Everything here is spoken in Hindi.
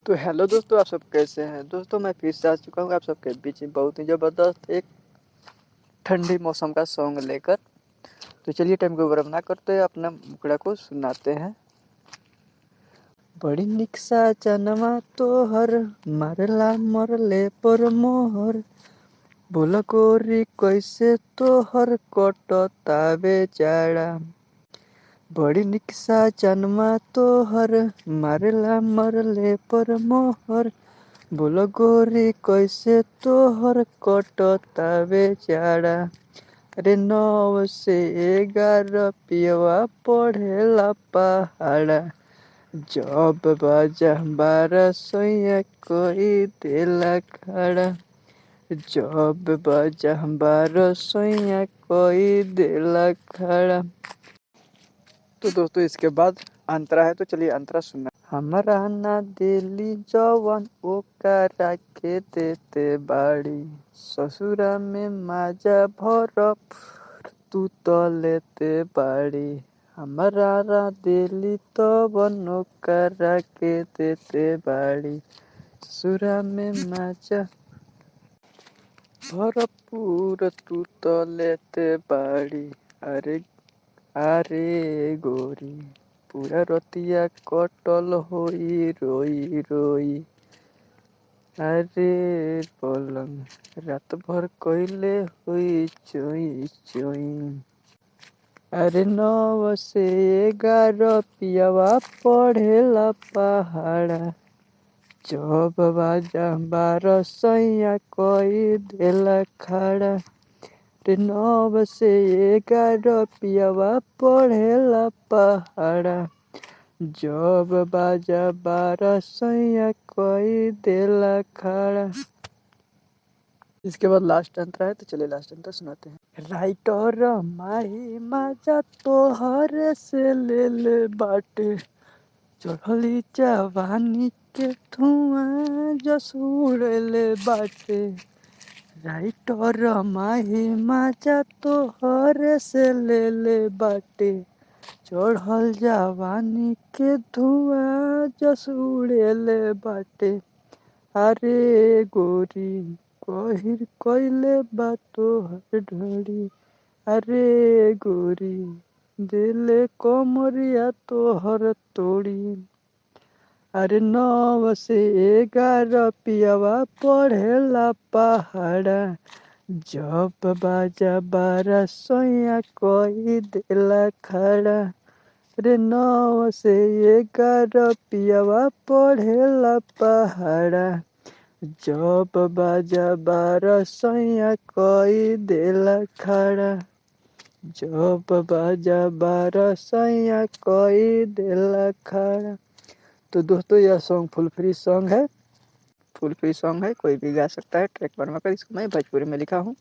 तो हेलो दोस्तों, आप सब कैसे हैं। दोस्तों मैं फिर से आ चुका हूँ आप सबके बीच में बहुत ही ज़बरदस्त एक ठंडी मौसम का सॉन्ग लेकर। तो चलिए टाइम को बर्बाद ना करते अपना मुखड़ा को सुनाते हैं। बड़ी निक्सा चनमा तोहर मारला मरले पर मोहर, बोला गोरी कैसे तोहर कटता बेचारा। बड़ी निक्सा चनमा तोहर मारला मरले पर मोहर, बोलो गोरी कैसे तोहर कटता बेचारा। अरे 9 से 11 पियवा पढ़ेला पहाड़ा, जब बाजा 12 सोया कोई देला खड़ा, जब बाजा 12 सोया कोई देला खड़ा। तो दोस्तों इसके बाद अंतरा है, तो चलिए अंतरा सुनना। हमरा ना दिली जवन ओकरा के देते बाड़ी, ससुरा में माजा भरप तू तो लेते बाड़ी। हमरा ना दिली तवन ओकरा के देते बाड़ी, ससुरा में माजा भरपूर तू तो लेते बाड़ी। अरे अरे गोरी पूरा रतिया कटल होई रोई रोई, अरे पलंग रात भर कइले हुई चोई चोई। अरे 9 से 11 पियवा पढ़ेला पहाड़ा, जब बाजा 12 सैया कोई देला खड़ा। 9 से 11 पियवा पढ़ेला पहाड़ा, जब बाजा 12 सैया कोई देला खड़ा। इसके बाद लास्ट अंतरा है, तो चलिए लास्ट अंतरा सुनाते हैं। राइटर माही माजा तोहरे से ले ले बाटे, चढ़ली जवानी के धुआं जस उड़ेले बाटे। राइटर माही माजा तोहरे से ले ले बाटे, चढ़ल जवानी के धुआं जस उड़ेले बाटे। अरे गोरी कहिर कइले बा तोहर ढोरी, अरे गोरी दिले कमरिया तोहर तोड़ी। अरे 9 से 11 पियवा पढ़ेला पहाड़ा, जब बाजा 12 सैया कोई देला खड़ा। अरे 9 से 11 पियवा पढ़ेला पहाड़ा, जब बाजा 12 सैया कोई देला खड़ा, जब बाजा 12 सैया कोई देला खड़ा। तो दोस्तों यह सॉन्ग फुल फ्री सॉन्ग है, कोई भी गा सकता है। ट्रैक बनवाकर इसको मैं भोजपुरी में लिखा हूँ।